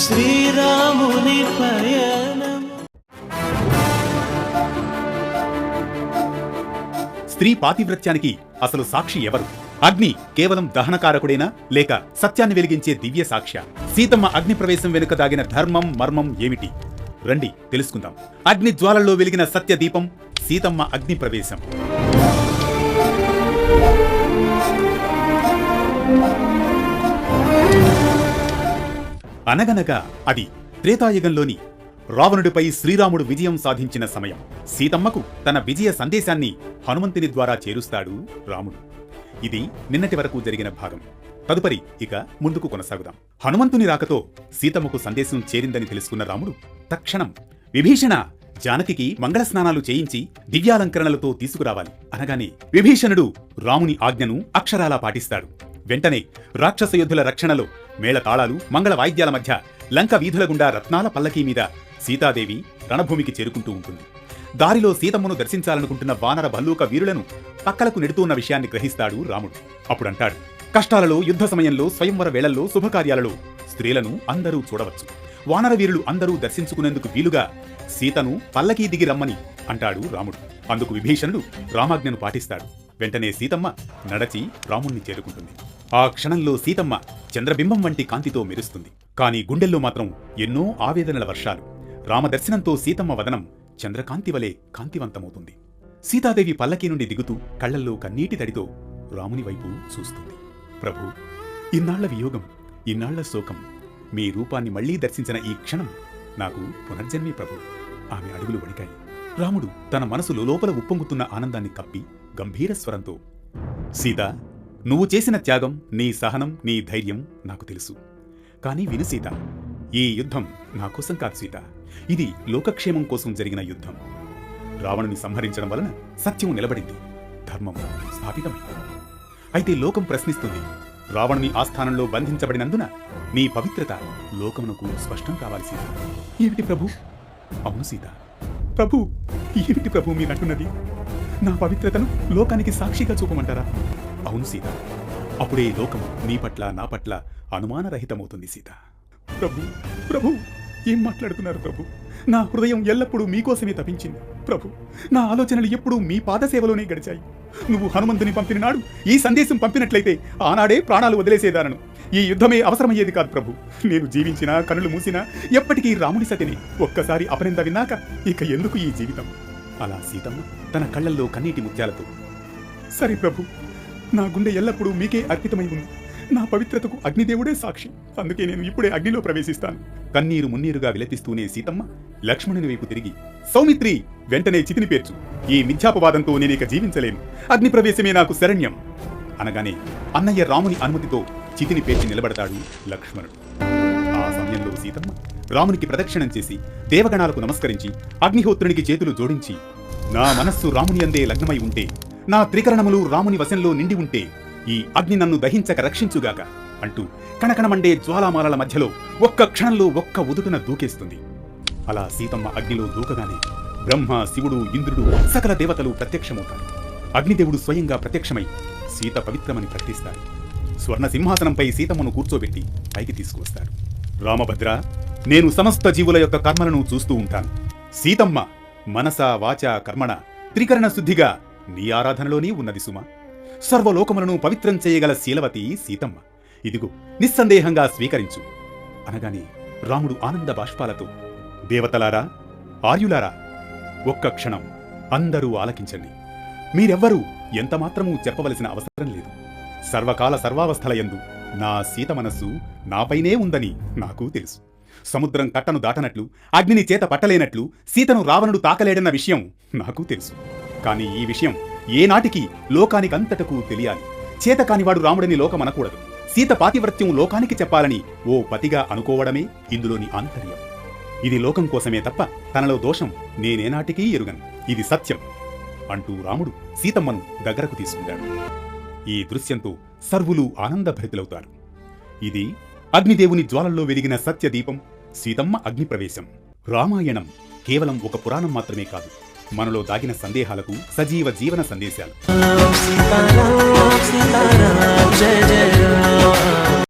శ్రీరాముని పయనం. స్త్రీ పాతివ్రత్యానికి అసలు సాక్షి ఎవరు? అగ్ని కేవలం దహనకారకుడేనా, లేక సత్యాన్ని వెలిగించే దివ్య సాక్ష్య? సీతమ్మ అగ్ని ప్రవేశం వెనుక దాగిన ధర్మం మర్మం ఏమిటి? రండి తెలుసుకుందాం. అగ్ని జ్వాలల్లో వెలిగిన సత్య దీపం, సీతమ్మ అగ్ని ప్రవేశం. అనగనగా అది త్రేతాయుగంలోని రావణుడిపై శ్రీరాముడు విజయం సాధించిన సమయం. సీతమ్మకు తన విజయ సందేశాన్ని హనుమంతుని ద్వారా చేరుస్తాడు రాముడు. ఇది నిన్నటి వరకు జరిగిన భాగం. తదుపరి ఇక ముందుకు కొనసాగుదాం. హనుమంతుని రాకతో సీతమ్మకు సందేశం చేరిందని తెలుసుకున్న రాముడు తక్షణం విభీషణ, జానకికి మంగళ స్నానాలు చేయించి దివ్యాలంకరణలతో తీసుకురావాలి అనగానే విభీషణుడు రాముని ఆజ్ఞను అక్షరాలా పాటిస్తాడు. వెంటనే రాక్షస యోధుల రక్షణలో మేళతాళాలు, మంగళ వాయిద్యాల మధ్య లంక వీధుల గుండా రత్నాల పల్లకీ మీద సీతాదేవి రణభూమికి చేరుకుంటూ ఉంటుంది. దారిలో సీతమ్మను దర్శించాలనుకుంటున్న వానర భల్లూక వీరులను పక్కలకు నెడుతున్న విషయాన్ని గ్రహిస్తాడు రాముడు. అప్పుడంటాడు, కష్టాలలో, యుద్ధ సమయంలో, స్వయంవర వేళల్లో, శుభకార్యాలలో స్త్రీలను అందరూ చూడవచ్చు. వానర వీరులు అందరూ దర్శించుకునేందుకు వీలుగా సీతను పల్లకీ దిగి రమ్మని అంటాడు రాముడు. అందుకు విభీషణుడు రామాజ్ఞను పాటిస్తాడు. వెంటనే సీతమ్మ నడచి రాముణ్ణి చేరుకుంటుంది. ఆ క్షణంలో సీతమ్మ చంద్రబింబం వంటి కాంతితో మెరుస్తుంది. కాని గుండెల్లో మాత్రం ఎన్నో ఆవేదనల వర్షాలు. రామదర్శనంతో సీతమ్మ వదనం చంద్రకాంతి వలె కాంతివంతమవుతుంది. సీతాదేవి పల్లకీ నుండి దిగుతూ కళ్లల్లో కన్నీటి తడితో రాముని వైపు చూస్తుంది. ప్రభు, ఇన్నాళ్ల వియోగం, ఇన్నాళ్ల శోకం, మీ రూపాన్ని మళ్లీ దర్శించిన ఈ క్షణం నాకు పునర్జన్మే ప్రభు. ఆమె అడుగులు వణికాయి. రాముడు తన మనసులో లోపల ఉప్పొంగుతున్న ఆనందాన్ని కప్పి గంభీర స్వరంతో, సీత, నువ్వు చేసిన త్యాగం, నీ సహనం, నీ ధైర్యం నాకు తెలుసు. కానీ విను సీత, ఈ యుద్ధం నా కోసం కాదు సీత, ఇది లోకక్షేమం కోసం జరిగిన యుద్ధం. రావణుని సంహరించడం వలన సత్యం నిలబడింది, ధర్మం స్థాపితమైంది. అయితే లోకం ప్రశ్నిస్తుంది, రావణుని ఆస్థానంలో బంధించబడినందున నీ పవిత్రత లోకమునకు స్పష్టం కావాలి సీత. ఏమిటి ప్రభు? అవును సీత. ప్రభు, ఏమిటి ప్రభు మీరంటున్నది? నా పవిత్రతను లోకానికి సాక్షిగా చూపమంటారా? అవును సీత. అప్పుడే లోకము నీ పట్ల, నా పట్ల అనుమానరహితమవుతుంది సీత. ప్రభు, ప్రభు, ఏం మాట్లాడుతున్నారు ప్రభు? నా హృదయం ఎల్లప్పుడూ మీకోసమే తపించింది ప్రభు. నా ఆలోచనలు ఎప్పుడూ మీ పాదసేవలోనే గడిచాయి. నువ్వు హనుమంతుని పంపిన నాడు ఈ సందేశం పంపినట్లయితే ఆనాడే ప్రాణాలు వదిలేసేదానను. ఈ యుద్ధమే అవసరమయ్యేది కాదు ప్రభు. నేను జీవించినా, కనులు మూసినా ఎప్పటికీ రాముడి సతిని. ఒక్కసారి అపనింద విన్నాక ఇక ఎందుకు ఈ జీవితం? అలా సీతమ్మ తన కళ్లల్లో కన్నీటి ముత్యాలతో, సరే ప్రభు, నా గుండె ఎల్లప్పుడూ మీకే అర్పితమై ఉంది. నా పవిత్రతకు అగ్నిదేవుడే సాక్షి. అందుకే నేను ఇప్పుడే అగ్నిలో ప్రవేశిస్తాను. కన్నీరు మున్నీరుగా విలపిస్తూనే సీతమ్మ లక్ష్మణుని వైపు తిరిగి, సౌమిత్రి, వెంటనే చితిని పేర్చు. ఈ మిథ్యాపవాదంతో నేనిక జీవించలేను. అగ్ని ప్రవేశమే నాకు శరణ్యం అనగానే అన్నయ్య రాముని అనుమతితో చితిని పేర్చి నిలబడతాడు లక్ష్మణుడు. ఆ సమయంలో సీతమ్మ రామునికి ప్రదక్షిణం చేసి దేవగణాలకు నమస్కరించి అగ్నిహోత్రునికి చేతులు జోడించి, నా మనస్సు రాముని అందే లగ్నమై ఉంటే, నా త్రికరణములు రాముని వశంలో నిండి ఉంటే ఈ అగ్ని నన్ను దహించక రక్షించుగాక అంటూ కణకణమండే జ్వాలామాలల మధ్యలో ఒక్క క్షణంలో ఒక్క ఉదుటున దూకేస్తుంది. అలా సీతమ్మ అగ్నిలో దూకగానే బ్రహ్మ, శివుడు, ఇంద్రుడు, సకల దేవతలు ప్రత్యక్షమవుతారు. అగ్నిదేవుడు స్వయంగా ప్రత్యక్షమై సీత పవిత్రమని ప్రకటిస్తారు. స్వర్ణ సింహాసనంపై సీతమ్మను కూర్చోబెట్టి పైకి తీసుకువస్తారు. రామభద్ర, నేను సమస్త జీవుల యొక్క కర్మలను చూస్తూ ఉంటాను. సీతమ్మ మనస, వాచ, కర్మణ త్రికరణ శుద్ధిగా నీ ఆరాధనలోనే ఉన్నది సుమ. సర్వలోకములను పవిత్రం చేయగల శీలవతి సీతమ్మ. ఇదిగో నిస్సందేహంగా స్వీకరించు అనగానే రాముడు ఆనంద బాష్పాలతో, దేవతలారా, ఆర్యులారా, ఒక్క క్షణం అందరూ ఆలకించండి. మీరెవ్వరూ ఎంతమాత్రమూ చెప్పవలసిన అవసరం లేదు. సర్వకాల సర్వావస్థలయందు నా సీత మనస్సు నాపైనే ఉందని నాకు తెలుసు. సముద్రం కట్టను దాటనట్లు, అగ్నిని చేత పట్టలేనట్లు సీతను రావణుడు తాకలేడన్న విషయం నాకు తెలుసు. కానీ ఈ విషయం ఏనాటికి లోకానికంతటకు తెలియాలి. చేతకానివాడు రాముడని లోకమనకూడదు. సీత పాతివ్రత్యం లోకానికి చెప్పాలని ఓ పతిగా అనుకోవడమే ఇందులోని ఆంతర్యం. ఇది లోకం కోసమే తప్ప తనలో దోషం నేనేనాటికీ ఎరుగను. ఇది సత్యం అంటూ రాముడు సీతమ్మను దగ్గరకు తీసుకుంటాడు. ఈ దృశ్యంతో సర్వులు ఆనందభరితులవుతారు. ఇది అగ్నిదేవుని జ్వాలల్లో వెలిగిన సత్యదీపం, సీతమ్మ అగ్నిప్రవేశం. రామాయణం కేవలం ఒక పురాణం మాత్రమే కాదు, మనలో దాగిన సందేహాలకు సజీవ జీవన సందేశాలు.